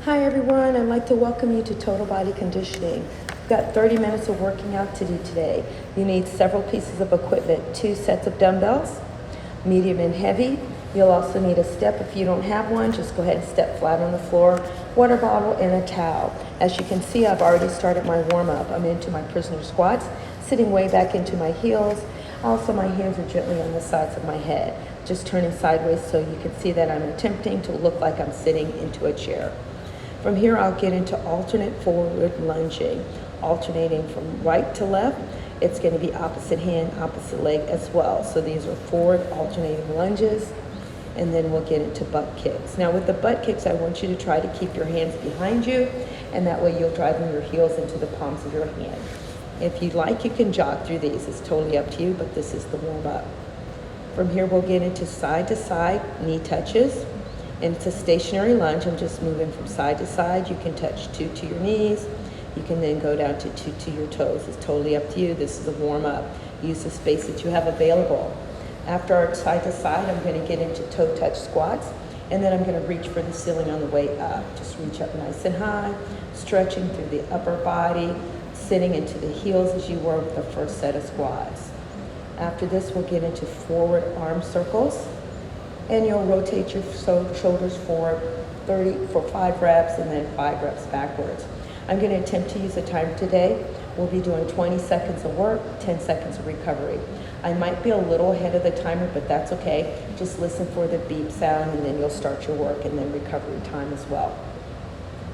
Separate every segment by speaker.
Speaker 1: Hi everyone, I'd like to welcome you to Total Body Conditioning. We've got 30 minutes of working out to do today. You need several pieces of equipment, 2 sets of dumbbells, medium and heavy. You'll also need a step. If you don't have one, just go ahead and step flat on the floor, water bottle, and a towel. As you can see, I've already started my warm-up. I'm into my prisoner squats, sitting way back into my heels. Also, my hands are gently on the sides of my head, just turning sideways so you can see that I'm attempting to look like I'm sitting into a chair. From here, I'll get into alternate forward lunging, alternating from right to left. It's going to be opposite hand, opposite leg as well. So these are forward alternating lunges, and then we'll get into butt kicks. Now with the butt kicks, I want you to try to keep your hands behind you, and that way you'll drive your heels into the palms of your hand. If you'd like, you can jog through these. It's totally up to you, but this is the warm-up. From here, we'll get into side to side knee touches. And it's a stationary lunge. I'm just moving from side to side. You can touch 2 to your knees. You can then go down to 2 to your toes. It's totally up to you. This is a warm-up. Use the space that you have available. After our side to side, I'm going to get into toe touch squats, and then I'm going to reach for the ceiling on the way up. Just reach up nice and high, stretching through the upper body, sitting into the heels as you were with the first set of squats. After this, we'll get into forward arm circles. And you'll rotate your shoulders forward for 5 reps and then 5 reps backwards. I'm going to attempt to use a timer today. We'll be doing 20 seconds of work, 10 seconds of recovery. I might be a little ahead of the timer, but that's okay. Just listen for the beep sound and then you'll start your work and then recovery time as well.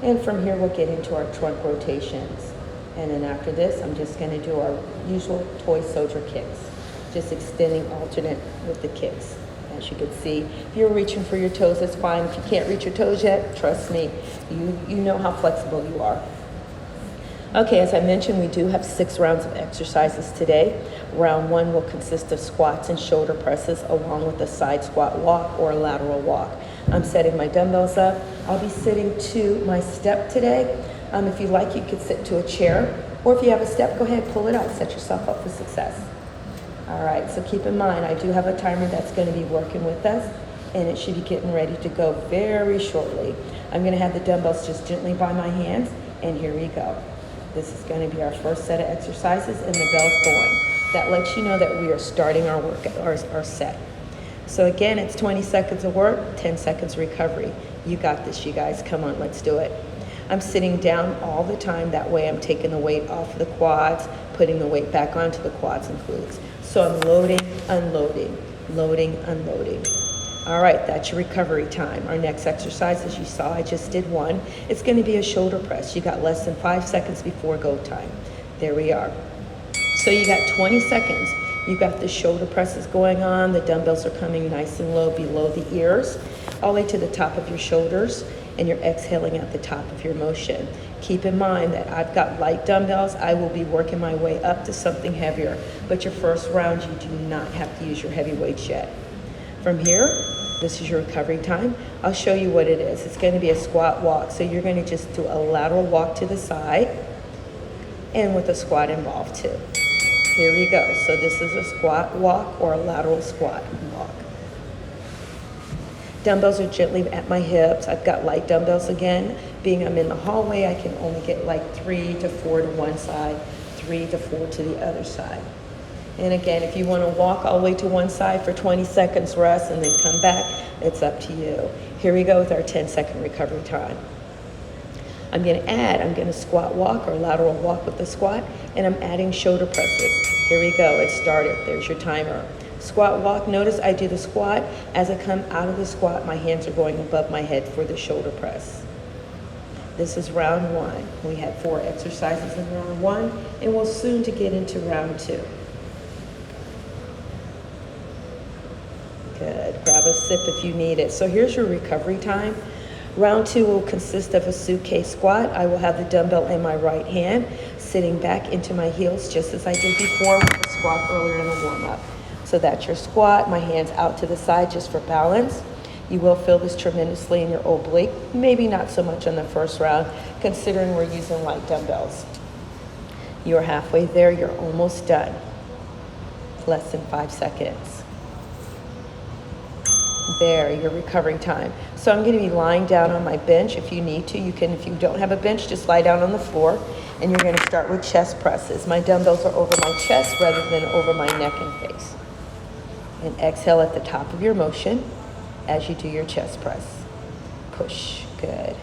Speaker 1: And from here, we'll get into our trunk rotations. And then after this, I'm just going to do our usual toy soldier kicks, just extending alternate with the kicks. As you can see, if you're reaching for your toes, that's fine. If you can't reach your toes yet, trust me, you know how flexible you are. Okay, as I mentioned, we do have 6 rounds of exercises today. Round 1 will consist of squats and shoulder presses along with a side squat walk or a lateral walk. I'm setting my dumbbells up. I'll be sitting to my step today. If you like, you could sit to a chair, or if you have a step, go ahead, pull it up, set yourself up for success. All right, so keep in mind, I do have a timer that's going to be working with us, and it should be getting ready to go very shortly. I'm going to have the dumbbells just gently by my hands, and here we go. This is going to be our first set of exercises, and the bell's going. That lets you know that we are starting our work, our set. So again, it's 20 seconds of work, 10 seconds recovery. You got this, you guys. Come on, let's do it. I'm sitting down all the time. That way I'm taking the weight off the quads, putting the weight back onto the quads and glutes. So I'm loading, unloading, loading, unloading. All right, that's your recovery time. Our next exercise, as you saw, I just did one. It's going to be a shoulder press. You got less than 5 seconds before go time. There we are. So you got 20 seconds. You got the shoulder presses going on. The dumbbells are coming nice and low below the ears, all the way to the top of your shoulders, and you're exhaling at the top of your motion. Keep in mind that I've got light dumbbells. I will be working my way up to something heavier, but your first round, you do not have to use your heavy weights yet. From here, this is your recovery time. I'll show you what it is. It's going to be a squat walk. So you're going to just do a lateral walk to the side and with a squat involved too. Here we go. So this is a squat walk or a lateral squat walk. Dumbbells are gently at my hips. I've got light dumbbells again. Being I'm in the hallway, I can only get like 3 to 4 to one side, 3 to 4 to the other side. And again, if you want to walk all the way to one side for 20 seconds, rest, and then come back, it's up to you. Here we go with our 10-second recovery time. I'm going to squat walk or lateral walk with the squat, and I'm adding shoulder presses. Here we go. It started. There's your timer. Squat walk. Notice I do the squat. As I come out of the squat, my hands are going above my head for the shoulder press. This is round 1. We had 4 exercises in round 1, and we'll soon to get into round 2. Good. Grab a sip if you need it. So here's your recovery time. Round 2 will consist of a suitcase squat. I will have the dumbbell in my right hand, sitting back into my heels just as I did before with the squat earlier in the warm-up. So that's your squat, my hands out to the side just for balance. You will feel this tremendously in your oblique, maybe not so much on the first round, considering we're using light dumbbells. You're halfway there, you're almost done. Less than 5 seconds. There, your recovery time. So I'm going to be lying down on my bench. If you need to, you can. If you don't have a bench, just lie down on the floor. And you're going to start with chest presses. My dumbbells are over my chest rather than over my neck and face. And exhale at the top of your motion as you do your chest press. Push. Good.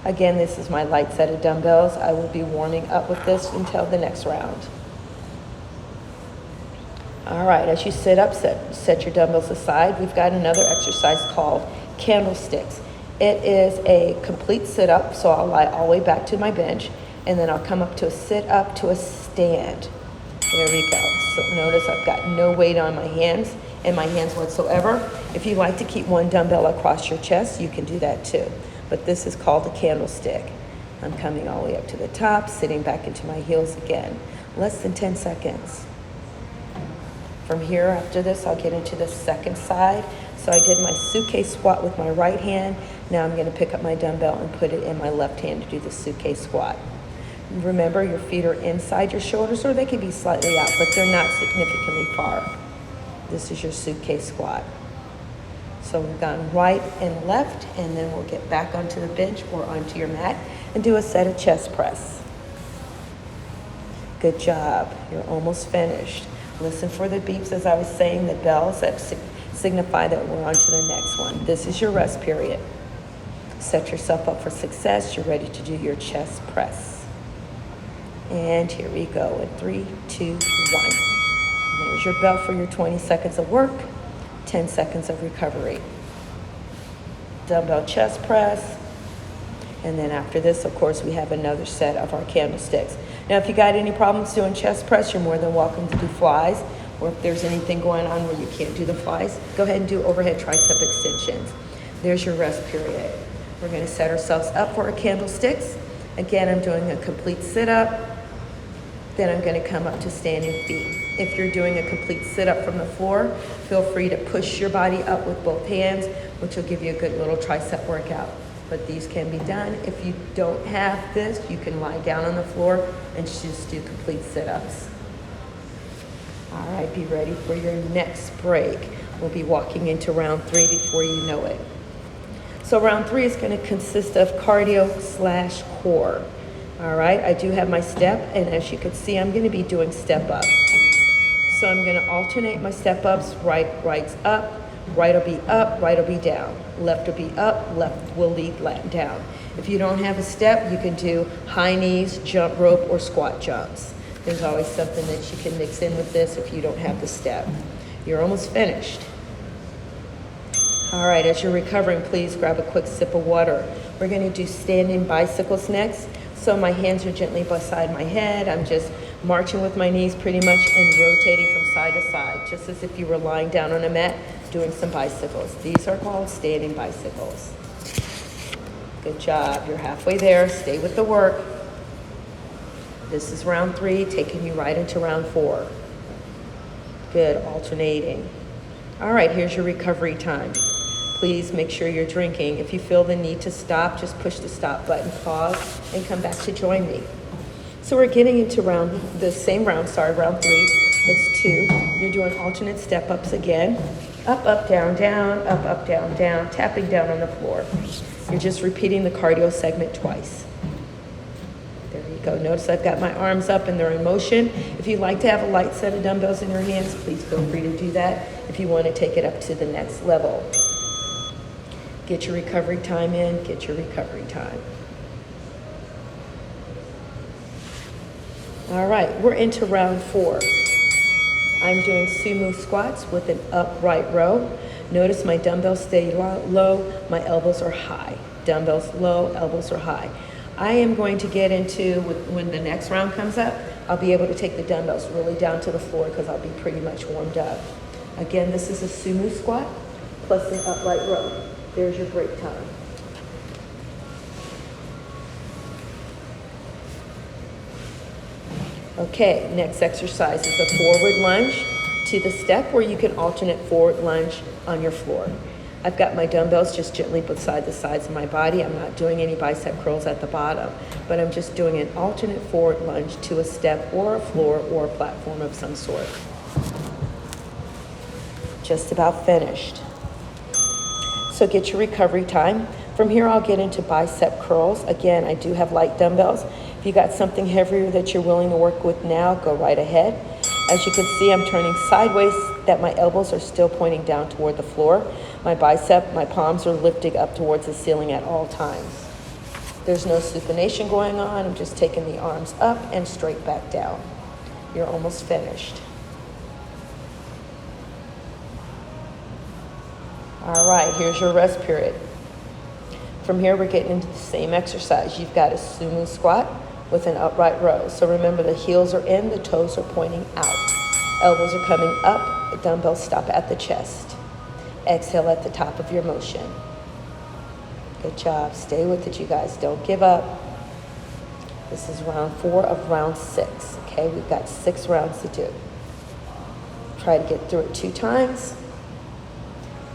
Speaker 1: Again, this is my light set of dumbbells. I will be warming up with this until the next round. All right, as you sit up, set your dumbbells aside. We've got another exercise called candlesticks. It is a complete sit-up, so I'll lie all the way back to my bench, and then I'll come up to a sit-up to a stand. There we go. So notice I've got no weight on my hands whatsoever. If you like to keep one dumbbell across your chest, you can do that too. But this is called a candlestick. I'm coming all the way up to the top, sitting back into my heels again. Less than 10 seconds. From here, after this, I'll get into the second side. So I did my suitcase squat with my right hand. Now I'm going to pick up my dumbbell and put it in my left hand to do the suitcase squat. Remember, your feet are inside your shoulders, or they can be slightly out, but they're not significantly far. This is your suitcase squat. So we've gone right and left, and then we'll get back onto the bench or onto your mat and do a set of chest press. Good job. You're almost finished. Listen for the beeps as I was saying, the bells that signify that we're on to the next one. This is your rest period. Set yourself up for success. You're ready to do your chest press. And here we go in 3, 2, 1. There's your bell for your 20 seconds of work, 10 seconds of recovery. Dumbbell chest press. And then after this, of course, we have another set of our candlesticks. Now, if you got any problems doing chest press, you're more than welcome to do flies. Or if there's anything going on where you can't do the flies, go ahead and do overhead tricep extensions. There's your rest period. We're going to set ourselves up for our candlesticks. Again, I'm doing a complete sit-up. Then I'm going to come up to standing feet. If you're doing a complete sit-up from the floor, feel free to push your body up with both hands, which will give you a good little tricep workout. But these can be done. If you don't have this, you can lie down on the floor and just do complete sit-ups. All right, be ready for your next break. We'll be walking into round 3 before you know it. So round 3 is going to consist of cardio/core. All right, I do have my step, and as you can see, I'm going to be doing step-ups. So I'm going to alternate my step-ups. Right's up, right will be up, right will be down. Left will be up, left will lead down. If you don't have a step, you can do high knees, jump rope, or squat jumps. There's always something that you can mix in with this if you don't have the step. You're almost finished. All right, as you're recovering, please grab a quick sip of water. We're going to do standing bicycles next. So my hands are gently beside my head. I'm just marching with my knees pretty much and rotating from side to side, just as if you were lying down on a mat doing some bicycles. These are called standing bicycles. Good job. You're halfway there. Stay with the work. This is round 3, taking you right into round 4. Good, alternating. All right, here's your recovery time. Please make sure you're drinking. If you feel the need to stop, just push the stop button, pause, and come back to join me. So we're getting into round 3. It's 2. You're doing alternate step-ups again. Up, up, down, down, up, up, down, down, tapping down on the floor. You're just repeating the cardio segment twice. There you go. Notice I've got my arms up and they're in motion. If you'd like to have a light set of dumbbells in your hands, please feel free to do that if you want to take it up to the next level. Get your recovery time in, get your recovery time. All right, we're into round 4. I'm doing sumo squats with an upright row. Notice my dumbbells stay low, my elbows are high. Dumbbells low, elbows are high. I am going to get into, when the next round comes up, I'll be able to take the dumbbells really down to the floor because I'll be pretty much warmed up. Again, this is a sumo squat plus an upright row. There's your break time. Okay, next exercise is a forward lunge to the step where you can alternate forward lunge on your floor. I've got my dumbbells just gently beside the sides of my body. I'm not doing any bicep curls at the bottom, but I'm just doing an alternate forward lunge to a step or a floor or a platform of some sort. Just about finished. So get your recovery time. From here, I'll get into bicep curls. Again, I do have light dumbbells. If you got something heavier that you're willing to work with now, go right ahead. As you can see, I'm turning sideways, that my elbows are still pointing down toward the floor. My palms are lifting up towards the ceiling at all times. There's no supination going on. I'm just taking the arms up and straight back down. You're almost finished. All right, here's your rest period. From here, we're getting into the same exercise. You've got a sumo squat with an upright row. So remember, the heels are in, the toes are pointing out. Elbows are coming up, the dumbbells stop at the chest. Exhale at the top of your motion. Good job. Stay with it, you guys. Don't give up. This is round 4 of round 6. Okay, we've got 6 rounds to do. Try to get through it 2 times.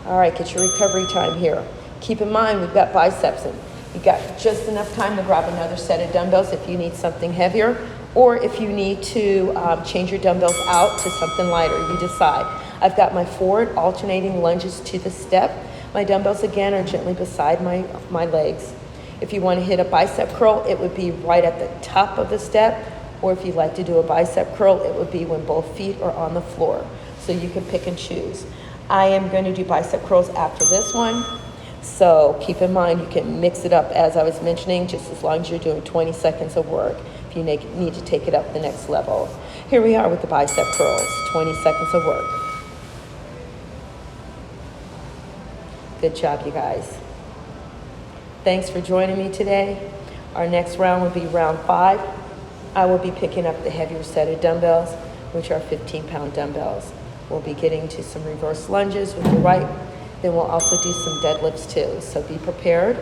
Speaker 1: All right, get your recovery time here. Keep in mind, we've got biceps in. You've got just enough time to grab another set of dumbbells if you need something heavier, or if you need to change your dumbbells out to something lighter, you decide. I've got my forward alternating lunges to the step. My dumbbells, again, are gently beside my legs. If you want to hit a bicep curl, it would be right at the top of the step, or if you'd like to do a bicep curl, it would be when both feet are on the floor. So you can pick and choose. I am going to do bicep curls after this one. So keep in mind, you can mix it up as I was mentioning, just as long as you're doing 20 seconds of work if you need to take it up the next level. Here we are with the bicep curls, 20 seconds of work. Good job, you guys. Thanks for joining me today. Our next round will be round 5. I will be picking up the heavier set of dumbbells, which are 15-pound dumbbells. We'll be getting to some reverse lunges with the right. Then we'll also do some deadlifts too, so be prepared.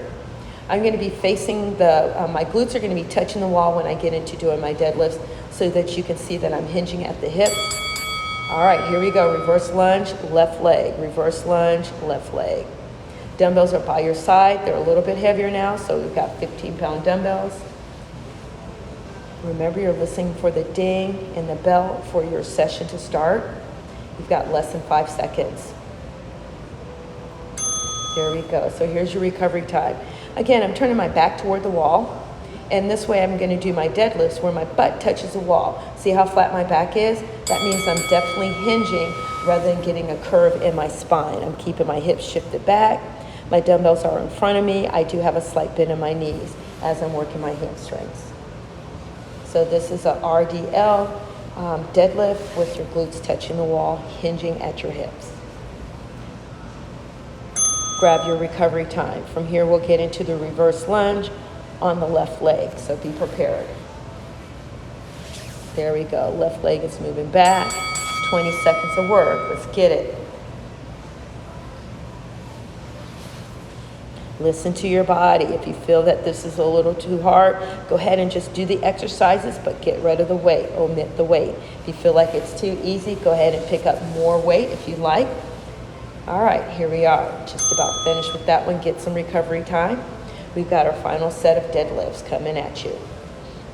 Speaker 1: I'm going to be facing my glutes are going to be touching the wall when I get into doing my deadlifts so that you can see that I'm hinging at the hips. All right, here we go. Reverse lunge, left leg. Reverse lunge, left leg. Dumbbells are by your side. They're a little bit heavier now, so we've got 15-pound dumbbells. Remember, you're listening for the ding and the bell for your session to start. You've got less than 5 seconds. There we go. So here's your recovery time. Again, I'm turning my back toward the wall, and this way I'm going to do my deadlifts where my butt touches the wall. See how flat my back is? That means I'm definitely hinging rather than getting a curve in my spine. I'm keeping my hips shifted back. My dumbbells are in front of me. I do have a slight bend in my knees as I'm working my hamstrings. So this is a RDL deadlift with your glutes touching the wall, hinging at your hips. Grab your recovery time. From here, we'll get into the reverse lunge on the left leg, so be prepared. There we go. Left leg is moving back. 20 seconds of work. Let's get it. Listen to your body. If you feel that this is a little too hard, go ahead and just do the exercises, but get rid of the weight. Omit the weight. If you feel like it's too easy, go ahead and pick up more weight if you like. All right, here we are. Just about finished with that one. Get some recovery time. We've got our final set of deadlifts coming at you.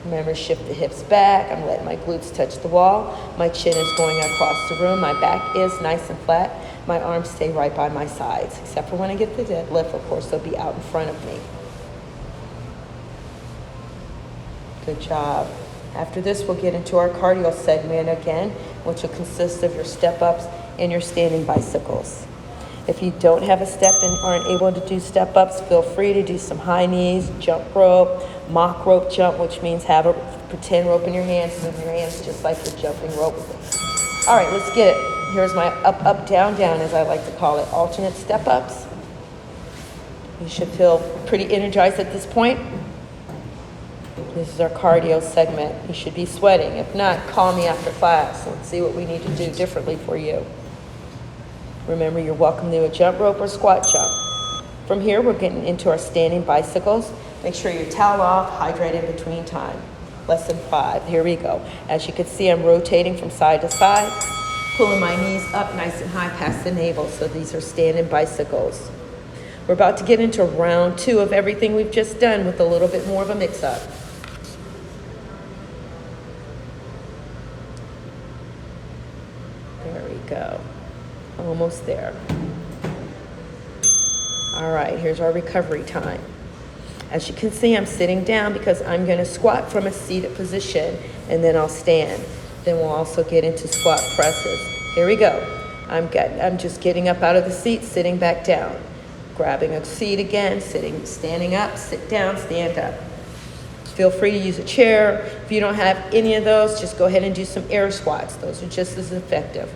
Speaker 1: Remember, shift the hips back. I'm letting my glutes touch the wall. My chin is going across the room. My back is nice and flat. My arms stay right by my sides, except for when I get the deadlift. Of course, they'll be out in front of me. Good job. After this, we'll get into our cardio segment again, which will consist of your step-ups and your standing bicycles. If you don't have a step and aren't able to do step-ups, feel free to do some high knees, jump rope, mock rope jump, which means have a pretend rope in your hands, move your hands just like you're jumping rope. All right, let's get it. Here's my up, up, down, down, as I like to call it, alternate step-ups. You should feel pretty energized at this point. This is our cardio segment. You should be sweating. If not, call me after class. Let's see what we need to do differently for you. Remember, you're welcome to do a jump rope or squat jump. From here, we're getting into our standing bicycles. Make sure you towel off, hydrate in between time. Less than 5. Here we go. As you can see, I'm rotating from side to side, pulling my knees up nice and high past the navel. So these are standing bicycles. We're about to get into round 2 of everything we've just done with a little bit more of a mix-up. There we go. Almost there. All right, here's our recovery time. As you can see, I'm sitting down because I'm going to squat from a seated position, and then I'll stand. Then we'll also get into squat presses. Here we go. I'm just getting up out of the seat, sitting back down. Grabbing a seat again, standing up, sit down, stand up. Feel free to use a chair. If you don't have any of those, just go ahead and do some air squats. Those are just as effective.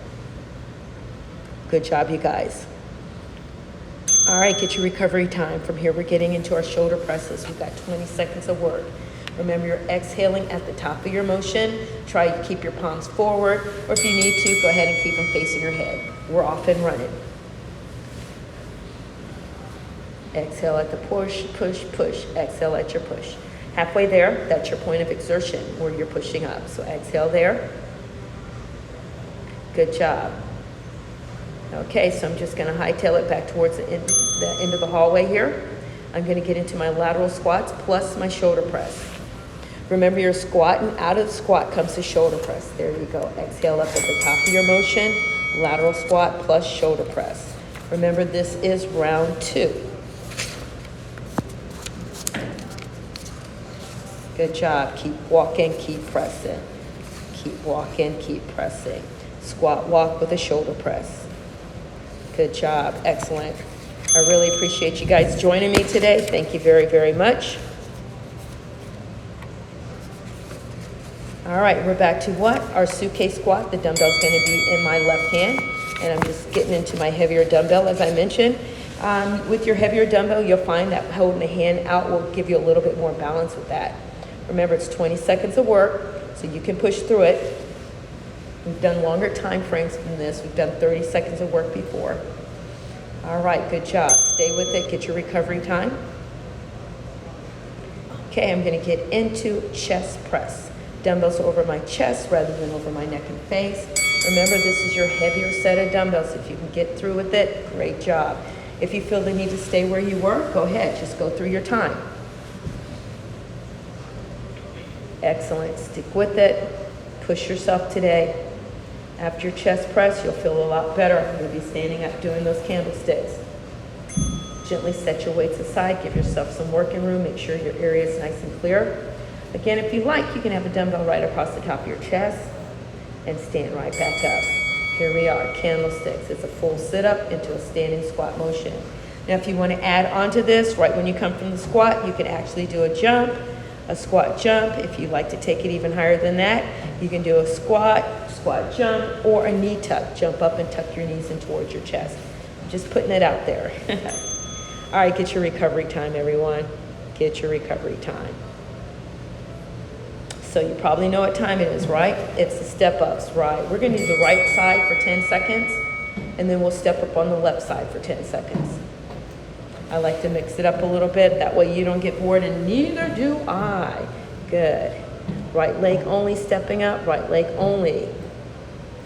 Speaker 1: Good job, you guys. All right, get your recovery time. From here, we're getting into our shoulder presses. We've got 20 seconds of work. Remember, you're exhaling at the top of your motion. Try to keep your palms forward, or if you need to, go ahead and keep them facing your head. We're off and running. Exhale at the push, push, push. Exhale at your push. Halfway there, that's your point of exertion where you're pushing up. So exhale there. Good job. Okay, so I'm just going to hightail it back towards the end of the hallway here. I'm going to get into my lateral squats plus my shoulder press. Remember, you're squatting. Out of the squat comes the shoulder press. There you go. Exhale up at the top of your motion. Lateral squat plus shoulder press. Remember, this is round 2. Good job. Keep walking, keep pressing. Keep walking, keep pressing. Squat walk with a shoulder press. Good job. Excellent. I really appreciate you guys joining me today. Thank you very, very much. All right, we're back to what? Our suitcase squat. The dumbbell's going to be in my left hand, and I'm just getting into my heavier dumbbell, as I mentioned. With your heavier dumbbell, you'll find that holding the hand out will give you a little bit more balance with that. Remember, it's 20 seconds of work, so you can push through it. We've done longer time frames than this. We've done 30 seconds of work before. All right, good job. Stay with it. Get your recovery time. Okay, I'm going to get into chest press. Dumbbells over my chest rather than over my neck and face. Remember, this is your heavier set of dumbbells. If you can get through with it, great job. If you feel the need to stay where you were, go ahead. Just go through your time. Excellent. Stick with it. Push yourself today. After your chest press, you'll feel a lot better. You'll be standing up doing those candlesticks. Gently set your weights aside. Give yourself some working room. Make sure your area is nice and clear. Again, if you like, you can have a dumbbell right across the top of your chest and stand right back up. Here we are, candlesticks. It's a full sit-up into a standing squat motion. Now, if you want to add on to this, right when you come from the squat, you can actually do a jump, a squat jump. If you'd like to take it even higher than that, you can do a squat jump, or a knee tuck. Jump up and tuck your knees in towards your chest. I'm just putting it out there. All right, get your recovery time, everyone. Get your recovery time. So you probably know what time it is, right? It's the step-ups, right? We're going to do the right side for 10 seconds, and then we'll step up on the left side for 10 seconds. I like to mix it up a little bit. That way you don't get bored, and neither do I. Good. Right leg only stepping up, right leg only.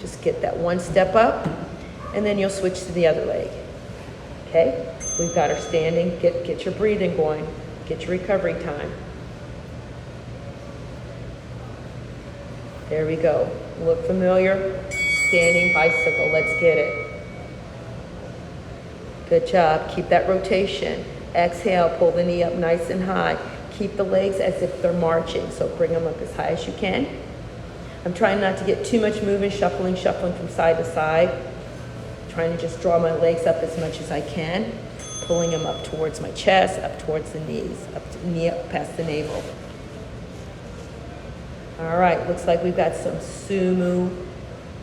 Speaker 1: Just get that one step up, and then you'll switch to the other leg. Okay? We've got our standing. Get your breathing going. Get your recovery time. There we go. Look familiar? Standing bicycle. Let's get it. Good job. Keep that rotation. Exhale. Pull the knee up nice and high. Keep the legs as if they're marching. So bring them up as high as you can. I'm trying not to get too much movement, shuffling from side to side. Trying to just draw my legs up as much as I can. Pulling them up towards my chest, up towards the knees, knee up past the navel. All right, looks like we've got some sumo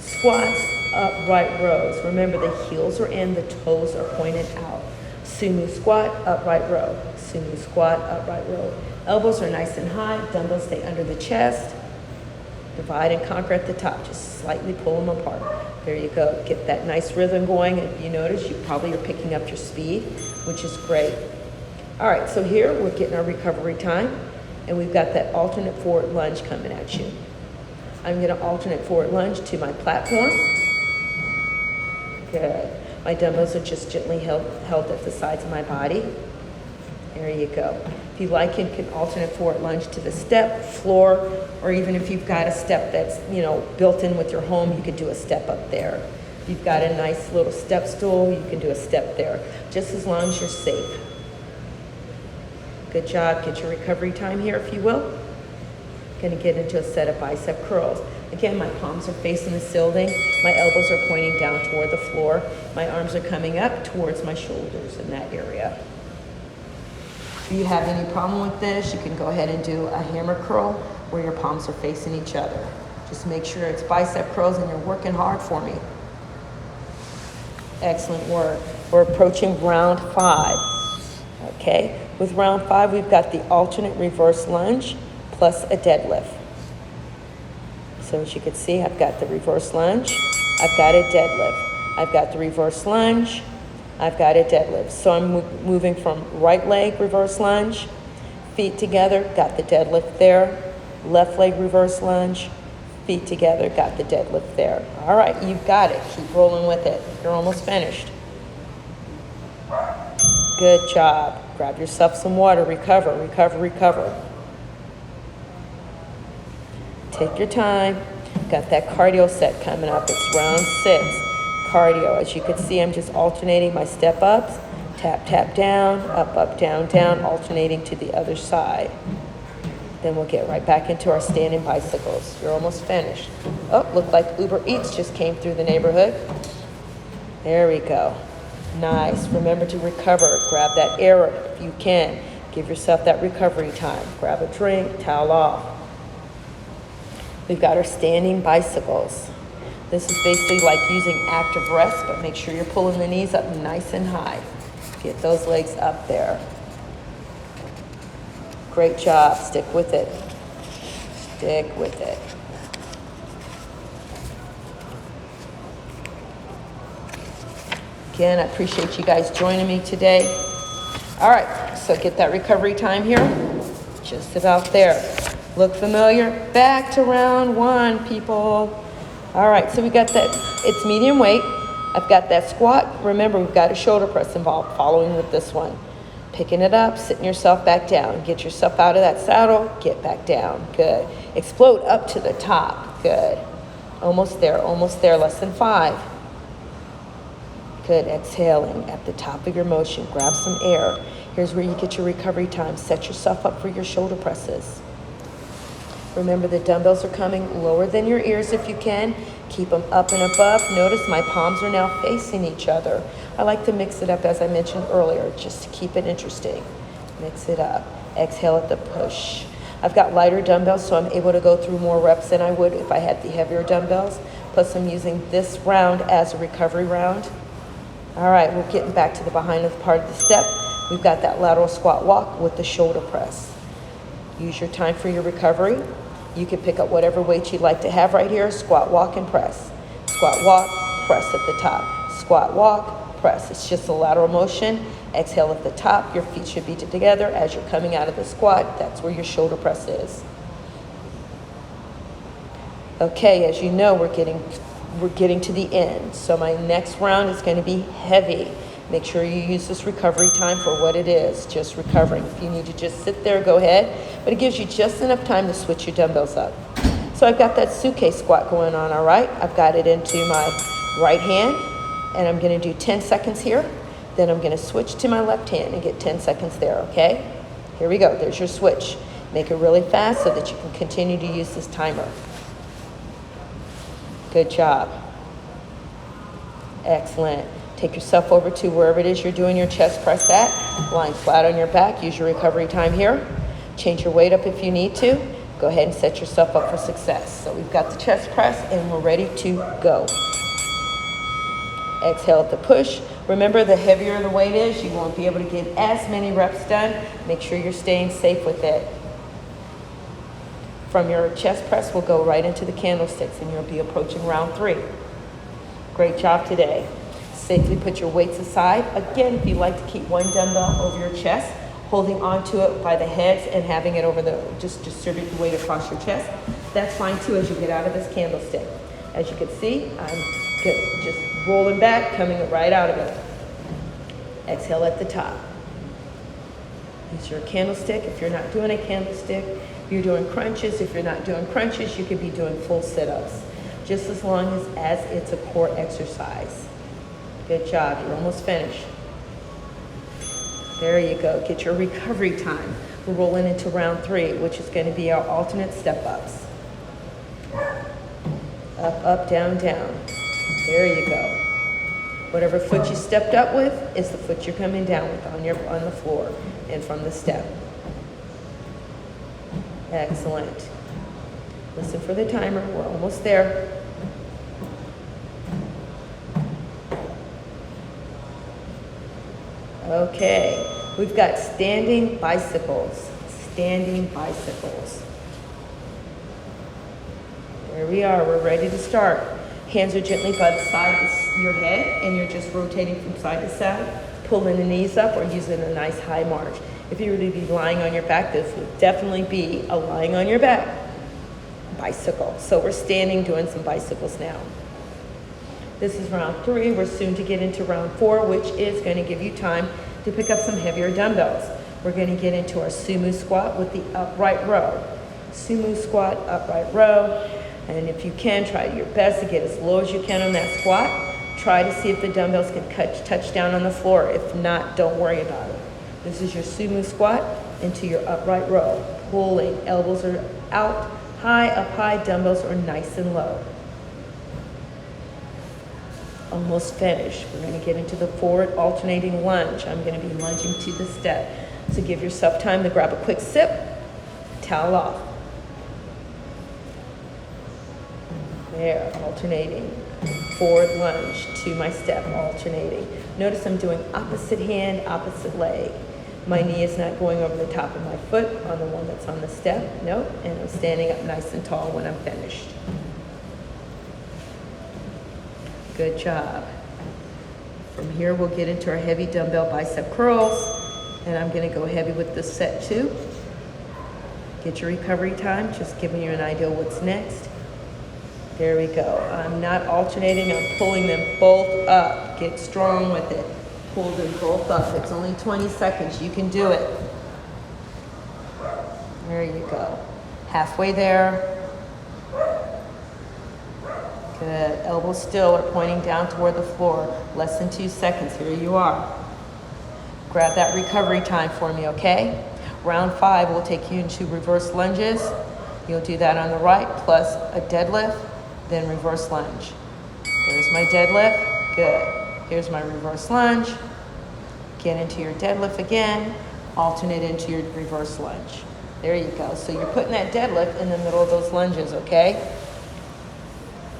Speaker 1: squats, upright rows. Remember, the heels are in, the toes are pointed out. Sumo squat, upright row. Sumo squat, upright row. Elbows are nice and high. Dumbbells stay under the chest. Divide and conquer at the top. Just slightly pull them apart. There you go. Get that nice rhythm going. If you notice, you probably are picking up your speed, which is great. All right, so here we're getting our recovery time, and we've got that alternate forward lunge coming at you. I'm going to alternate forward lunge to my platform. Good. My dumbbells are just gently held at the sides of my body. There you go. If you like, you can alternate forward lunge to the step, floor, or even if you've got a step that's, built in with your home, you could do a step up there. If you've got a nice little step stool, you can do a step there. just as long as you're safe. Good job. Get your recovery time here, if you will. Going to get into a set of bicep curls. Again, my palms are facing the ceiling. My elbows are pointing down toward the floor. My arms are coming up towards my shoulders in that area. If you have any problem with this, you can go ahead and do a hammer curl where your palms are facing each other. Just make sure it's bicep curls and you're working hard for me. Excellent work. We're approaching round 5. Okay, with round 5, we've got the alternate reverse lunge plus a deadlift. So as you can see, I've got the reverse lunge, I've got a deadlift. I've got the reverse lunge, I've got a deadlift. So I'm moving from right leg reverse lunge, feet together, got the deadlift there. Left leg reverse lunge, feet together, got the deadlift there. All right, you've got it. Keep rolling with it. You're almost finished. Good job. Grab yourself some water. Recover, recover, recover. Take your time. Got that cardio set coming up. It's round 6. Cardio. As you can see, I'm just alternating my step ups. Tap, tap, down, up, up, down, down, alternating to the other side. Then we'll get right back into our standing bicycles. You're almost finished. Oh, looked like Uber Eats just came through the neighborhood. There we go. Nice. Remember to recover. Grab that air if you can. Give yourself that recovery time. Grab a drink, towel off. We've got our standing bicycles. This is basically like using active rest, but make sure you're pulling the knees up nice and high. Get those legs up there. Great job. Stick with it. Stick with it. Again, I appreciate you guys joining me today. All right, so get that recovery time here. Just about there. Look familiar? Back to round 1, people. All right, so we got that. It's medium weight. I've got that squat. Remember, we've got a shoulder press involved following with this one. Picking it up, sitting yourself back down. Get yourself out of that saddle, get back down. Good. Explode up to the top. Good. Almost there, less than 5. Good. Exhaling at the top of your motion. Grab some air. Here's where you get your recovery time. Set yourself up for your shoulder presses. Remember, the dumbbells are coming lower than your ears if you can. Keep them up and above. Notice my palms are now facing each other. I like to mix it up, as I mentioned earlier, just to keep it interesting. Mix it up. Exhale at the push. I've got lighter dumbbells, so I'm able to go through more reps than I would if I had the heavier dumbbells. Plus, I'm using this round as a recovery round. All right, we're getting back to the behind of part of the step. We've got that lateral squat walk with the shoulder press. Use your time for your recovery. You can pick up whatever weight you'd like to have right here. Squat, walk, and press. Squat, walk, press at the top. Squat, walk, press. It's just a lateral motion. Exhale at the top. Your feet should be together as you're coming out of the squat. That's where your shoulder press is. Okay, as you know, we're getting to the end. So my next round is going to be heavy. Make sure you use this recovery time for what it is, just recovering. If you need to just sit there, go ahead. But it gives you just enough time to switch your dumbbells up. So I've got that suitcase squat going on, all right? I've got it into my right hand, and I'm going to do 10 seconds here. Then I'm going to switch to my left hand and get 10 seconds there, okay? Here we go. There's your switch. Make it really fast so that you can continue to use this timer. Good job. Excellent. Take yourself over to wherever it is you're doing your chest press at. Lying flat on your back. Use your recovery time here. Change your weight up if you need to. Go ahead and set yourself up for success. So we've got the chest press and we're ready to go. Exhale at the push. Remember, the heavier the weight is, you won't be able to get as many reps done. Make sure you're staying safe with it. From your chest press, we'll go right into the candlesticks and you'll be approaching round 3. Great job today. Safely put your weights aside. Again, if you like to keep one dumbbell over your chest, holding onto it by the heads and having it over just distribute the weight across your chest, that's fine too as you get out of this candlestick. As you can see, I'm just rolling back, coming right out of it. Exhale at the top. Use your candlestick. If you're not doing a candlestick, you're doing crunches. If you're not doing crunches, you could be doing full sit-ups, just as long as it's a core exercise. Good job. You're almost finished. There you go. Get your recovery time. We're rolling into round 3, which is going to be our alternate step-ups. Up, up, down, down. There you go. Whatever foot you stepped up with is the foot you're coming down with on the floor and from the step. Excellent. Listen for the timer. We're almost there. Okay. We've got standing bicycles. Standing bicycles. There we are. We're ready to start. Hands are gently by the side of your head, and you're just rotating from side to side, pulling the knees up or using a nice high march. If you were to be lying on your back, this would definitely be a lying on your back bicycle. So we're standing doing some bicycles now. This is round 3. We're soon to get into round 4, which is going to give you time to pick up some heavier dumbbells. We're going to get into our sumo squat with the upright row. Sumo squat, upright row. And if you can, try your best to get as low as you can on that squat. Try to see if the dumbbells can touch down on the floor. If not, don't worry about it. This is your sumo squat into your upright row. Pulling, elbows are out, high, up high, dumbbells are nice and low. Almost finished. We're going to get into the forward alternating lunge. I'm going to be lunging to the step. So give yourself time to grab a quick sip, towel off. There, alternating. Forward lunge to my step, alternating. Notice I'm doing opposite hand, opposite leg. My knee is not going over the top of my foot on the one that's on the step. Nope, and I'm standing up nice and tall when I'm finished. Good job. From here, we'll get into our heavy dumbbell bicep curls, and I'm going to go heavy with this set too. Get your recovery time, just giving you an idea what's next. There we go. I'm not alternating, I'm pulling them both up. Get strong with it. Pull them both up. It's only 20 seconds. You can do it. There you go. Halfway there. Good. Elbows still are pointing down toward the floor. Less than 2 seconds. Here you are. Grab that recovery time for me, okay? Round 5 will take you into reverse lunges. You'll do that on the right, plus a deadlift, then reverse lunge. There's my deadlift. Good. Here's my reverse lunge. Get into your deadlift again. Alternate into your reverse lunge. There you go. So you're putting that deadlift in the middle of those lunges, okay?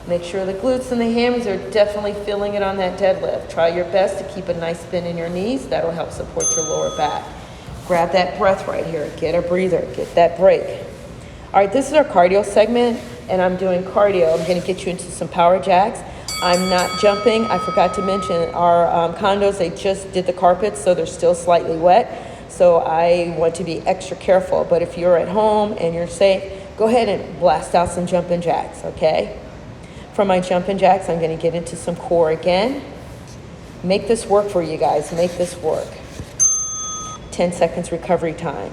Speaker 1: Make sure the glutes and the hammies are definitely feeling it on that deadlift. Try your best to keep a nice spin in your knees. That'll help support your lower back. Grab that breath right here. Get a breather. Get that break. All right, this is our cardio segment, and I'm doing cardio. I'm going to get you into some power jacks. I'm not jumping. I forgot to mention our condos, they just did the carpets, so they're still slightly wet. So I want to be extra careful. But if you're at home and you're safe, go ahead and blast out some jumping jacks, okay? For my jumping jacks, I'm going to get into some core again. Make this work for you guys. Make this work. 10 seconds recovery time.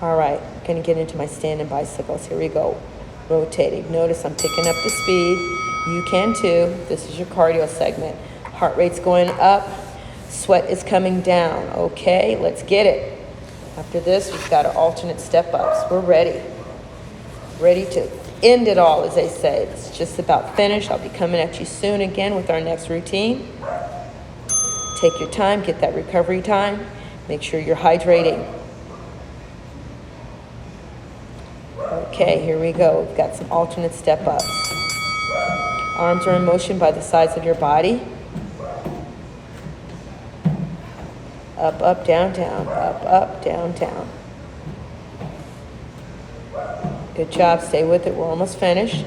Speaker 1: All right, I'm going to get into my standing bicycles. Here we go. Rotating. Notice I'm picking up the speed. You can too. This is your cardio segment. Heart rate's going up. Sweat is coming down. Okay, let's get it. After this, we've got our alternate step-ups. We're ready. Ready to end it all, as they say. It's just about finished. I'll be coming at you soon again with our next routine. Take your time. Get that recovery time. Make sure you're hydrating. Okay, here we go. We've got some alternate step-ups. Arms are in motion by the sides of your body. Up, up, down, down. Up, up, down, down. Good job. Stay with it. We're almost finished.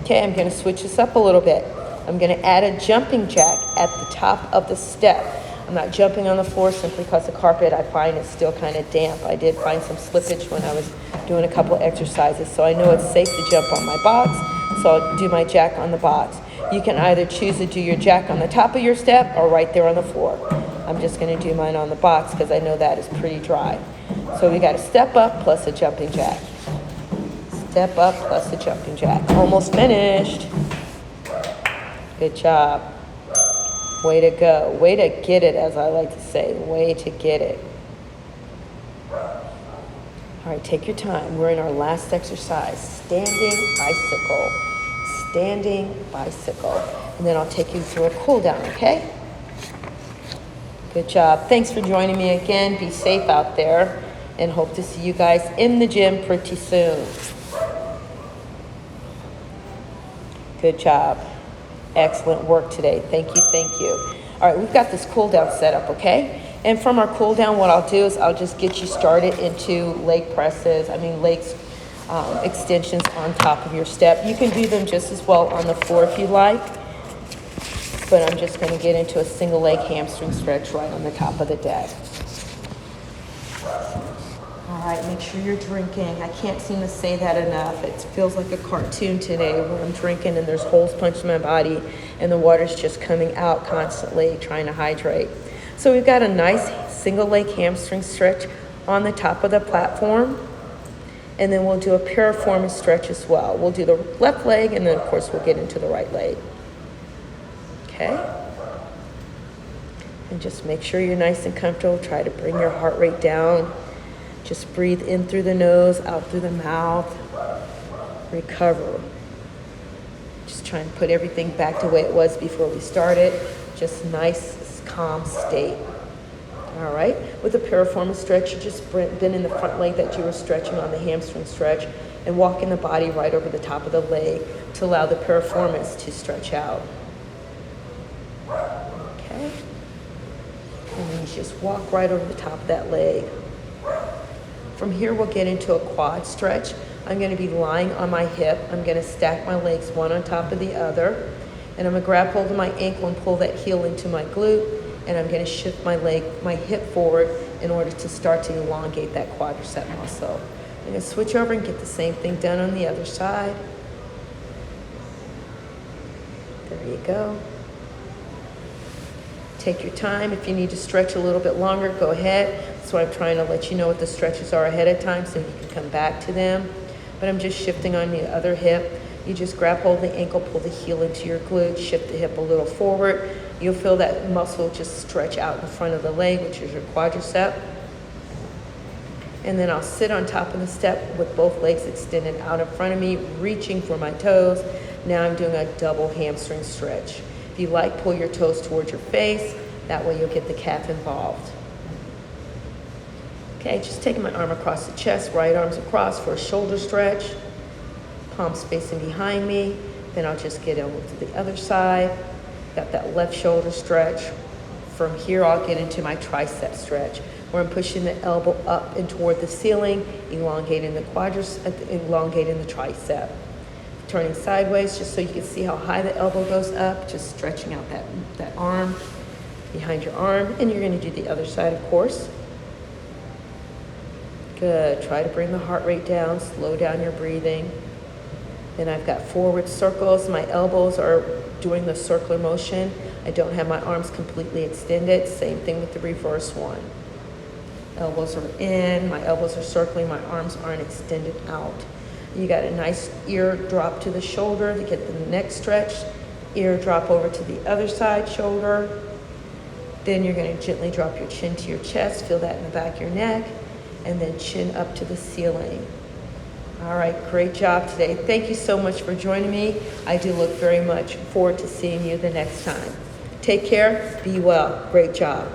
Speaker 1: Okay, I'm going to switch this up a little bit. I'm going to add a jumping jack at the top of the step. I'm not jumping on the floor simply because the carpet, I find, is still kind of damp. I did find some slippage when I was doing a couple of exercises, so I know it's safe to jump on my box, so I'll do my jack on the box. You can either choose to do your jack on the top of your step or right there on the floor. I'm just going to do mine on the box because I know that is pretty dry. So we got a step up plus a jumping jack. Step up plus a jumping jack. Almost finished. Good job. Way to go. Way to get it, as I like to say. Way to get it. All right, take your time. We're in our last exercise. Standing bicycle. Standing bicycle. And then I'll take you through a cool down, okay? Good job. Thanks for joining me again. Be safe out there, and hope to see you guys in the gym pretty soon. Good job. Excellent work today. Thank you, thank you. All right, we've got this cool down set up, okay? And from our cool down, what I'll do is I'll just get you started into leg extensions on top of your step. You can do them just as well on the floor if you like, but I'm just going to get into a single leg hamstring stretch right on the top of the deck. All right, make sure you're drinking. I can't seem to say that enough. It feels like a cartoon today where I'm drinking and there's holes punched in my body and the water's just coming out constantly trying to hydrate. So we've got a nice single leg hamstring stretch on the top of the platform. And then we'll do a piriformis stretch as well. We'll do the left leg, and then of course we'll get into the right leg. Okay? And just make sure you're nice and comfortable. Try to bring your heart rate down. Just breathe in through the nose, out through the mouth. Recover. Just try and put everything back the way it was before we started. Just nice, calm state. All right, with the piriformis stretch, you just bend in the front leg that you were stretching on the hamstring stretch and walking the body right over the top of the leg to allow the piriformis to stretch out. Okay, and then you just walk right over the top of that leg. From here, we'll get into a quad stretch. I'm going to be lying on my hip. I'm going to stack my legs one on top of the other, and I'm going to grab hold of my ankle and pull that heel into my glute. And I'm going to shift my hip forward in order to start to elongate that quadricep muscle. I'm going to switch over and get the same thing done on the other side. There you go. Take your time. If you need to stretch a little bit longer, go ahead. So I'm trying to let you know what the stretches are ahead of time so you can come back to them. But I'm just shifting on the other hip. You just grab hold of the ankle, pull the heel into your glute, shift the hip a little forward. You'll feel that muscle just stretch out in front of the leg, which is your quadricep. And then I'll sit on top of the step with both legs extended out in front of me, reaching for my toes. Now I'm doing a double hamstring stretch. If you like, pull your toes towards your face. That way you'll get the calf involved. Okay, just taking my arm across the chest, right arms across for a shoulder stretch. Palms facing behind me. Then I'll just get over to the other side. Got that left shoulder stretch. From here, I'll get into my tricep stretch, where I'm pushing the elbow up and toward the ceiling, elongating the quadricep, elongating the tricep. Turning sideways, just so you can see how high the elbow goes up, just stretching out that arm behind your arm. And you're going to do the other side, of course. Good. Try to bring the heart rate down, slow down your breathing. Then I've got forward circles. My elbows are doing the circular motion. I don't have my arms completely extended. Same thing with the reverse one. Elbows are in, my elbows are circling, my arms aren't extended out. You got a nice ear drop to the shoulder to get the neck stretch. Ear drop over to the other side shoulder. Then you're going to gently drop your chin to your chest. Feel that in the back of your neck. And then chin up to the ceiling. All right, great job today. Thank you so much for joining me. I do look very much forward to seeing you the next time. Take care, be well. Great job.